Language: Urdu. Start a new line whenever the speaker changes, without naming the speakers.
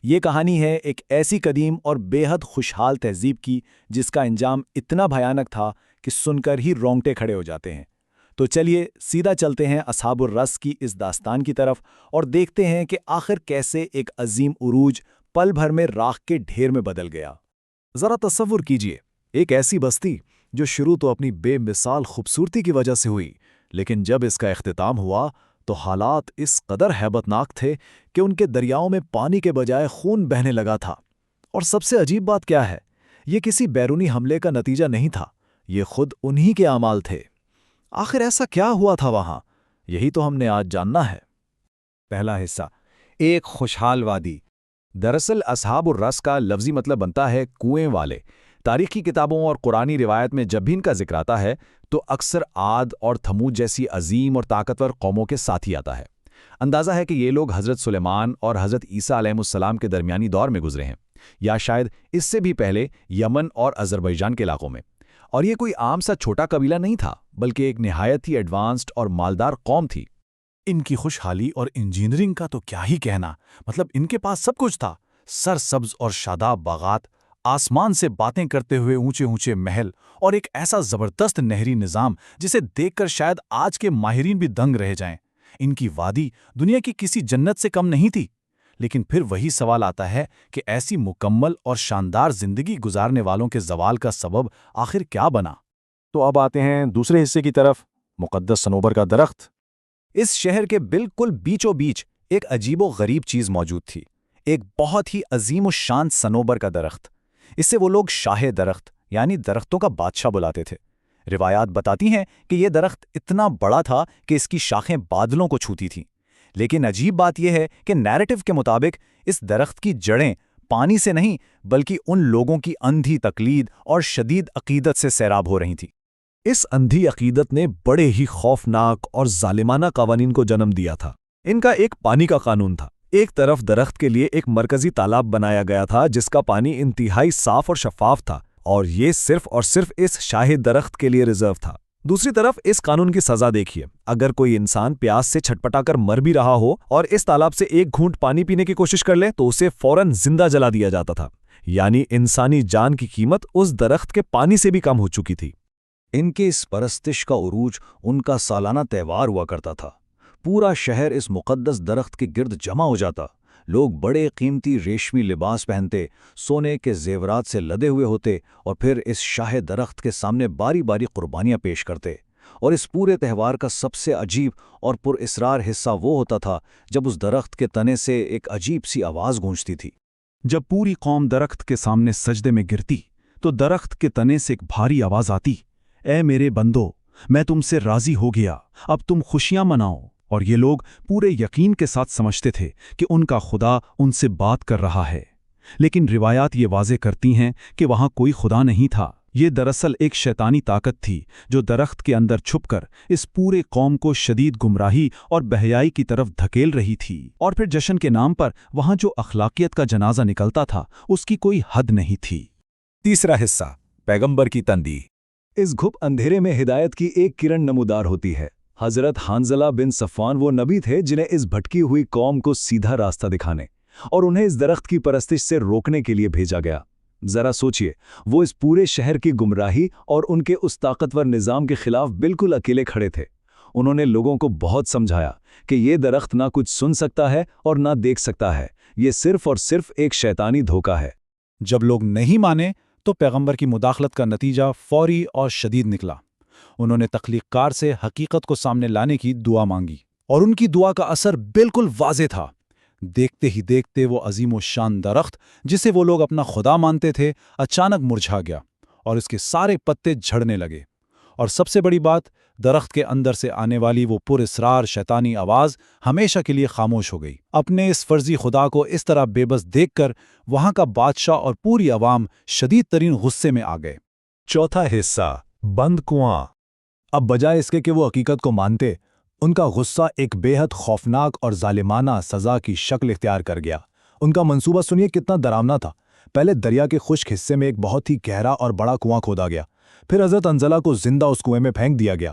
یہ کہانی ہے ایک ایسی قدیم اور بے حد خوشحال تہذیب کی جس کا انجام اتنا بھیانک تھا کہ سن کر ہی رونگٹے کھڑے ہو جاتے ہیں۔ تو چلیے سیدھا چلتے ہیں اصحاب الرس کی اس داستان کی طرف اور دیکھتے ہیں کہ آخر کیسے ایک عظیم عروج پل بھر میں راکھ کے ڈھیر میں بدل گیا۔
ذرا تصور کیجئے، ایک ایسی بستی جو شروع تو اپنی بے مثال خوبصورتی کی وجہ سے ہوئی، لیکن جب اس کا اختتام ہوا تو حالات اس قدر ہیبت ناک تھے کہ ان کے دریاؤں میں پانی کے بجائے خون بہنے لگا تھا۔ اور سب سے عجیب بات کیا ہے، یہ کسی بیرونی حملے کا نتیجہ نہیں تھا، یہ خود انہی کے اعمال تھے۔ آخر ایسا کیا ہوا تھا وہاں؟ یہی تو ہم نے آج جاننا ہے۔
پہلا حصہ، ایک خوشحال وادی۔ دراصل اصحاب الرس کا لفظی مطلب بنتا ہے کنویں والے۔ تاریخی کتابوں اور قرآنی روایت میں جب بھی ان کا ذکر آتا ہے تو اکثر عاد اور تھمود جیسی عظیم اور طاقتور قوموں کے ساتھ ہی آتا ہے۔ اندازہ ہے کہ یہ لوگ حضرت سلیمان اور حضرت عیسیٰ علیہ السلام کے درمیانی دور میں گزرے ہیں، یا شاید اس سے بھی پہلے یمن اور اذربائیجان کے علاقوں میں۔ اور یہ کوئی عام سا چھوٹا قبیلہ نہیں تھا، بلکہ ایک نہایت ہی ایڈوانسڈ اور مالدار قوم تھی۔
ان کی خوشحالی اور انجینئرنگ کا تو کیا ہی کہنا، مطلب ان کے پاس سب کچھ تھا، سرسبز اور شاداب باغات، آسمان سے باتیں کرتے ہوئے اونچے اونچے محل، اور ایک ایسا زبردست نہری نظام جسے دیکھ کر شاید آج کے ماہرین بھی دنگ رہ جائیں۔ ان کی وادی دنیا کی کسی جنت سے کم نہیں تھی۔ لیکن پھر وہی سوال آتا ہے کہ ایسی مکمل اور شاندار زندگی گزارنے والوں کے زوال کا سبب آخر کیا بنا؟
تو اب آتے ہیں دوسرے حصے کی طرف، مقدس صنوبر کا درخت۔
اس شہر کے بالکل بیچوں بیچ ایک عجیب و غریب چیز موجود تھی، ایک بہت ہی عظیم و شان صنوبر کا درخت۔ اسے وہ لوگ شاہ درخت یعنی درختوں کا بادشاہ بلاتے تھے۔ روایات بتاتی ہیں کہ یہ درخت اتنا بڑا تھا کہ اس کی شاخیں بادلوں کو چھوتی تھیں۔ لیکن عجیب بات یہ ہے کہ نیریٹو کے مطابق اس درخت کی جڑیں پانی سے نہیں بلکہ ان لوگوں کی اندھی تقلید اور شدید عقیدت سے سیراب ہو رہی تھیں۔
اس اندھی عقیدت نے بڑے ہی خوفناک اور ظالمانہ قوانین کو جنم دیا تھا۔ ان کا ایک پانی کا قانون تھا۔ ایک طرف درخت کے لیے ایک مرکزی تالاب بنایا گیا تھا جس کا پانی انتہائی صاف اور شفاف تھا، اور یہ صرف اور صرف اس شاہ درخت کے لیے ریزرو تھا۔ دوسری طرف اس قانون کی سزا دیکھیے، اگر کوئی انسان پیاس سے چھٹپٹا کر مر بھی رہا ہو اور اس تالاب سے ایک گھونٹ پانی پینے کی کوشش کر لے تو اسے فوراً زندہ جلا دیا جاتا تھا۔ یعنی انسانی جان کی قیمت اس درخت کے پانی سے بھی کم ہو چکی تھی۔
ان کے اس پرستش کا عروج ان کا سالانہ تہوار ہوا کرتا تھا۔ پورا شہر اس مقدس درخت کے گرد جمع ہو جاتا، لوگ بڑے قیمتی ریشمی لباس پہنتے، سونے کے زیورات سے لدے ہوئے ہوتے اور پھر اس شاہ درخت کے سامنے باری باری قربانیاں پیش کرتے۔ اور اس پورے تہوار کا سب سے عجیب اور پر اسرار حصہ وہ ہوتا تھا جب اس درخت کے تنے سے ایک عجیب سی آواز گونجتی تھی۔
جب پوری قوم درخت کے سامنے سجدے میں گرتی تو درخت کے تنے سے ایک بھاری آواز آتی، اے میرے بندو، میں تم سے راضی ہو گیا، اب تم خوشیاں مناؤ۔ اور یہ لوگ پورے یقین کے ساتھ سمجھتے تھے کہ ان کا خدا ان سے بات کر رہا ہے۔ لیکن روایات یہ واضح کرتی ہیں کہ وہاں کوئی خدا نہیں تھا۔ یہ دراصل ایک شیطانی طاقت تھی جو درخت کے اندر چھپ کر اس پورے قوم کو شدید گمراہی اور بہیائی کی طرف دھکیل رہی تھی۔ اور پھر جشن کے نام پر وہاں جو اخلاقیت کا جنازہ نکلتا تھا اس کی کوئی حد نہیں تھی۔
تیسرا حصہ، پیغمبر کی تندی۔
اس گھپ اندھیرے میں ہدایت کی ایک کرن نمودار ہوتی ہے۔ حضرت حنظلہ بن صفوان وہ نبی تھے جنہیں اس بھٹکی ہوئی قوم کو سیدھا راستہ دکھانے اور انہیں اس درخت کی پرستش سے روکنے کے لیے بھیجا گیا۔ ذرا سوچئے، وہ اس پورے شہر کی گمراہی اور ان کے اس طاقتور نظام کے خلاف بالکل اکیلے کھڑے تھے۔ انہوں نے لوگوں کو بہت سمجھایا کہ یہ درخت نہ کچھ سن سکتا ہے اور نہ دیکھ سکتا ہے، یہ صرف اور صرف ایک شیطانی دھوکہ ہے۔
جب لوگ نہیں مانے تو پیغمبر کی مداخلت کا نتیجہ فوری اور شدید نکلا۔ انہوں نے تخلیق کار سے حقیقت کو سامنے لانے کی دعا مانگی، اور ان کی دعا کا اثر بالکل واضح تھا۔ دیکھتے ہی دیکھتے وہ عظیم و شان درخت جسے وہ لوگ اپنا خدا مانتے تھے اچانک مرجھا گیا اور اس کے سارے پتے جھڑنے لگے۔ اور سب سے بڑی بات، درخت کے اندر سے آنے والی وہ پر اسرار شیطانی آواز ہمیشہ کے لیے خاموش ہو گئی۔ اپنے اس فرضی خدا کو اس طرح بے بس دیکھ کر وہاں کا بادشاہ اور پوری عوام شدید ترین غصے میں آ گئے۔
چوتھا حصہ، بند کنواں۔ اب بجائے اس کے کہ وہ حقیقت کو مانتے، ان کا غصہ ایک بے حد خوفناک اور ظالمانہ سزا کی شکل اختیار کر گیا۔ ان کا منصوبہ سنیے کتنا ڈراونا تھا۔ پہلے دریا کے خشک حصے میں ایک بہت ہی گہرا اور بڑا کنواں کھودا گیا، پھر حضرت حنظلہ کو زندہ اس کنویں میں پھینک دیا گیا۔